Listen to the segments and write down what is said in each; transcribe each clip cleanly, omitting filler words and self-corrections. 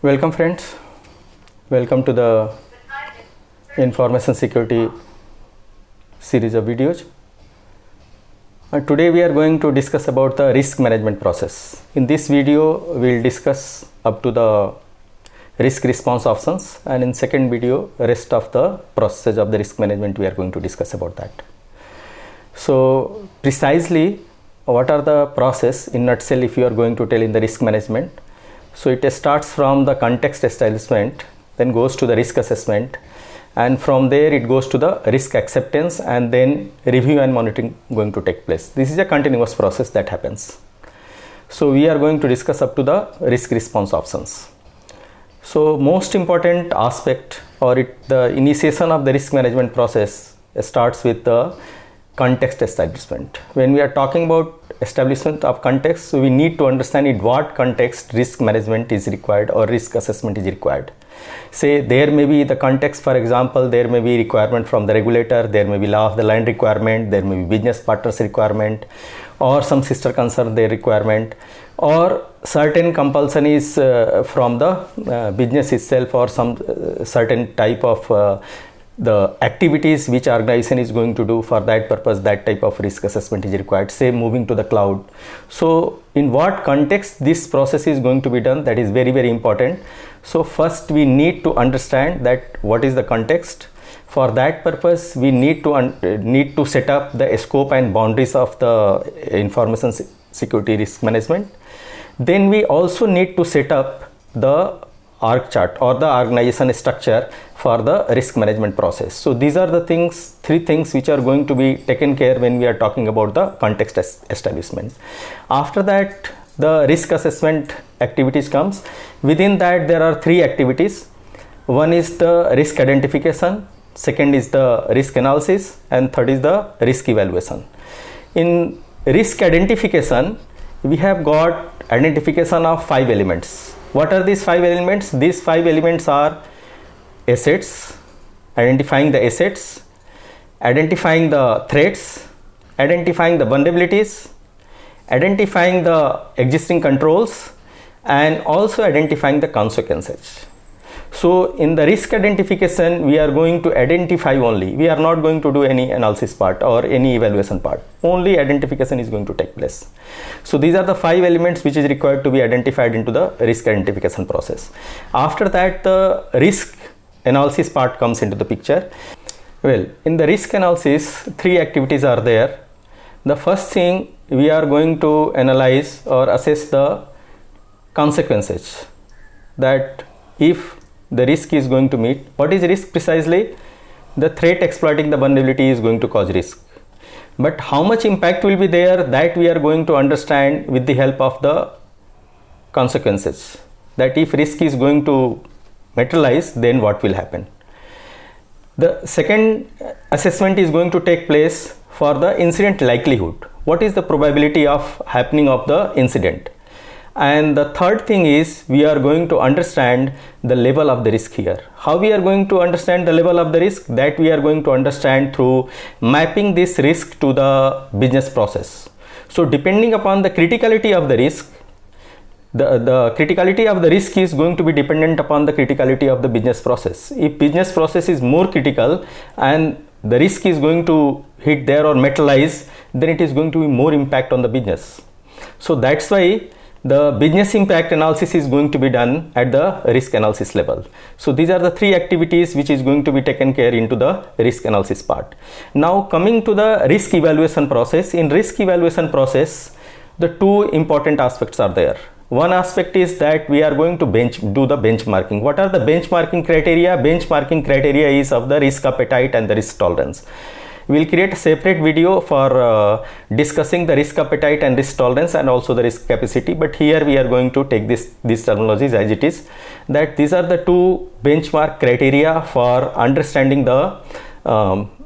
Welcome friends, welcome to the information security series of videos. Today we are going to discuss about the risk management process. In this video we will discuss up to the risk response options, and in second video rest of the processes of the risk management we are going to discuss about that. So precisely what are the process in nutshell if you are going to tell in the risk management? So it starts from the context establishment, then goes to the risk assessment, and from there it goes to the risk acceptance, and then review and monitoring going to take place. This is a continuous process that happens. So we are going to discuss up to the risk response options. So most important aspect the initiation of the risk management process starts with the context establishment. When we are talking about establishment of context, so we need to understand in what context risk management is required or risk assessment is required. Say there may be the context, for example, there may be requirement from the regulator, there may be law of the land requirement, there may be business partners requirement, or some sister concern their requirement, or certain compulsion is from the business itself, or some certain type of the activities which organization is going to do. For that purpose that type of risk assessment is required, say moving to the cloud. So in what context this process is going to be done, that is very important. So first we need to understand that what is the context. For that purpose we need to set up the scope and boundaries of the information security risk management. Then we also need to set up the org chart or the organization structure for the risk management process. So these are the three things which are going to be taken care when we are talking about the context establishment. After that the risk assessment activities comes. Within that there are three activities. One is the risk identification, second is the risk analysis, and third is the risk evaluation. In risk identification we have got identification of 5 elements. What are these 5 elements? These 5 elements are assets, identifying the assets, identifying the threats, identifying the vulnerabilities, identifying the existing controls, and also identifying the consequences. So in the risk identification we are going to identify only, we are not going to do any analysis part or any evaluation part, only identification is going to take place. So these are the 5 elements which is required to be identified into the risk identification process. After that the risk analysis part comes into the picture. Well, in the risk analysis 3 activities are there. The first thing, we are going to analyze or assess the consequences, that if the risk is going to meet. What is risk precisely? The threat exploiting the vulnerability is going to cause risk, but how much impact will be there, that we are going to understand with the help of the consequences, that if risk is going to materialize then what will happen. The second assessment is going to take place for the incident likelihood. What is the probability of happening of the incident? And the third thing is we are going to understand the level of the risk here. How we are going to understand the level of the risk? That we are going to understand through mapping this risk to the business process. So depending upon the criticality of the risk, the criticality of the risk is going to be dependent upon the criticality of the business process. If business process is more critical and the risk is going to hit there or materialize, then it is going to be more impact on the business. So that's why the business impact analysis is going to be done at the risk analysis level. So these are the 3 activities which is going to be taken care into the risk analysis part. Now coming to the risk evaluation process. In risk evaluation process the 2 important aspects are there. One aspect is that we are going to do the benchmarking. What are the benchmarking criteria? Benchmarking criteria is of the risk appetite and the risk tolerance. We will create a separate video for discussing the risk appetite and risk tolerance and also the risk capacity, but here we are going to take these terminologies as it is, that these are the 2 benchmark criteria for understanding the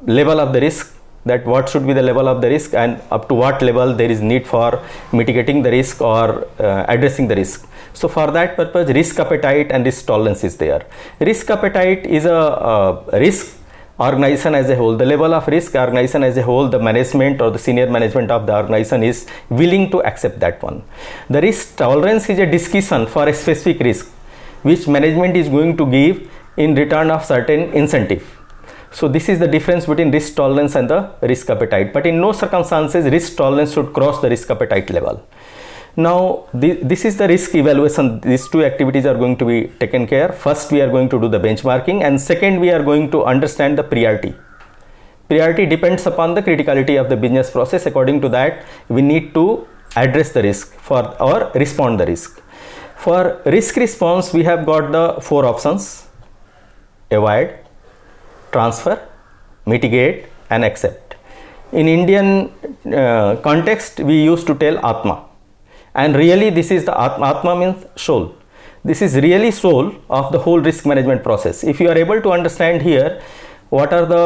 level of the risk, that what should be the level of the risk and up to what level there is need for mitigating the risk or addressing the risk. So for that purpose risk appetite and risk tolerance is there. Risk appetite is a risk organization as a whole, the level of risk organization as a whole, the management or the senior management of the organization is willing to accept that one. The risk tolerance is a discussion for a specific risk, which management is going to give in return of certain incentive. So this is the difference between risk tolerance and the risk appetite, but in no circumstances risk tolerance should cross the risk appetite level. Now this is the risk evaluation. These two activities are going to be taken care. First we are going to do the benchmarking, and second we are going to understand the priority. Priority depends upon the criticality of the business process. According to that, we need to address the risk or respond the risk. For risk response, we have got the 4 options: avoid, transfer, mitigate and accept. In Indian context, we used to tell Atma, and really this is the Atma means soul. This is really soul of the whole risk management process. If you are able to understand here what are the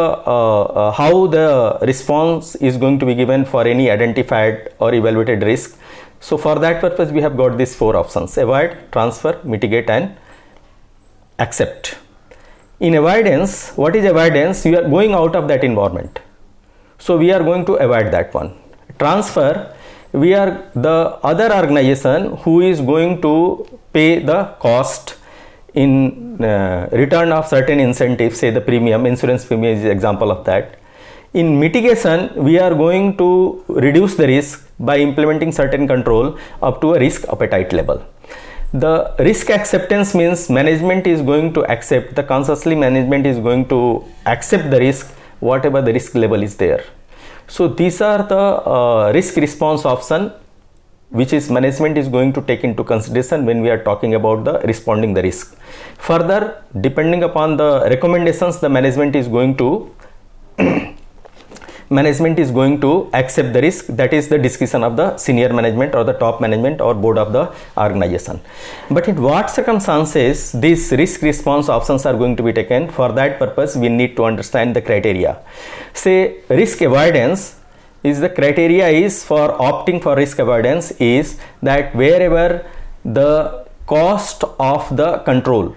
how the response is going to be given for any identified or evaluated risk, so for that purpose we have got these 4 options: avoid, transfer, mitigate and accept. In avoidance, what is avoidance? You are going out of that environment, so we are going to avoid that one. Transfer, we are the other organization who is going to pay the cost in return of certain incentives, say the premium, insurance premium is an example of that. In mitigation, we are going to reduce the risk by implementing certain control up to a risk appetite level. The risk acceptance means management is going to accept, the consciously management is going to accept the risk, whatever the risk level is there. So these are the risk response option which is management is going to take into consideration when we are talking about the responding the risk. Further, depending upon the recommendations, the management is going to accept the risk. That is the discretion of the senior management or the top management or board of the organization. But in what circumstances these risk response options are going to be taken? For that purpose we need to understand the criteria. Say risk avoidance is the criteria is for opting for risk avoidance is that wherever the cost of the control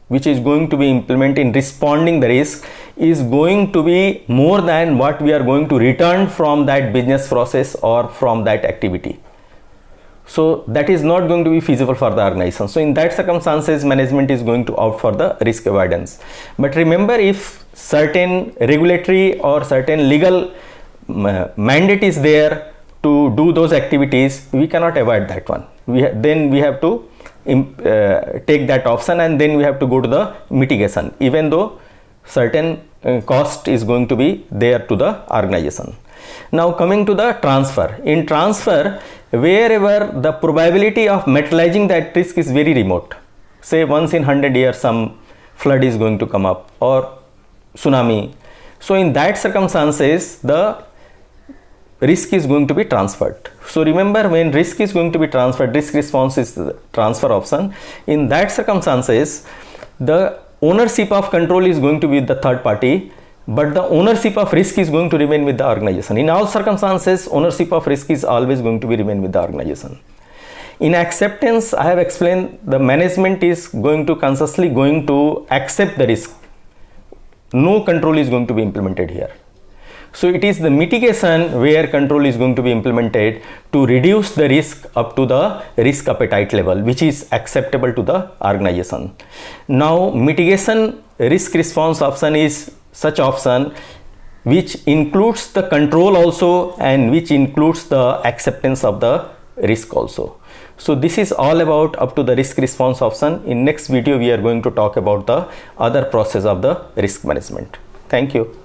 which is going to be implemented in responding the risk is going to be more than what we are going to return from that business process or from that activity. So that is not going to be feasible for the organization. So in that circumstances, management is going to opt for the risk avoidance. But remember, if certain regulatory or certain legal mandate is there to do those activities, we cannot avoid that one. Then we have to take that option, and then we have to go to the mitigation, even though certain cost is going to be there to the organization. Now coming to the transfer. In transfer, wherever the probability of materializing that risk is very remote, say once in 100 years some flood is going to come up or tsunami, so in that circumstances the risk is going to be transferred. So remember, when risk is going to be transferred, risk response is the transfer option. In that circumstances, the ownership of control is going to be the third party, but the ownership of risk is going to remain with the organization. In all circumstances, ownership of risk is always going to be remain with the organization. In acceptance, I have explained the management is going to consciously going to accept the risk. No control is going to be implemented here. So it is the mitigation where control is going to be implemented to reduce the risk up to the risk appetite level, which is acceptable to the organization. Now mitigation risk response option is such option which includes the control also and which includes the acceptance of the risk also. So this is all about up to the risk response option. In next video we are going to talk about the other process of the risk management. Thank you.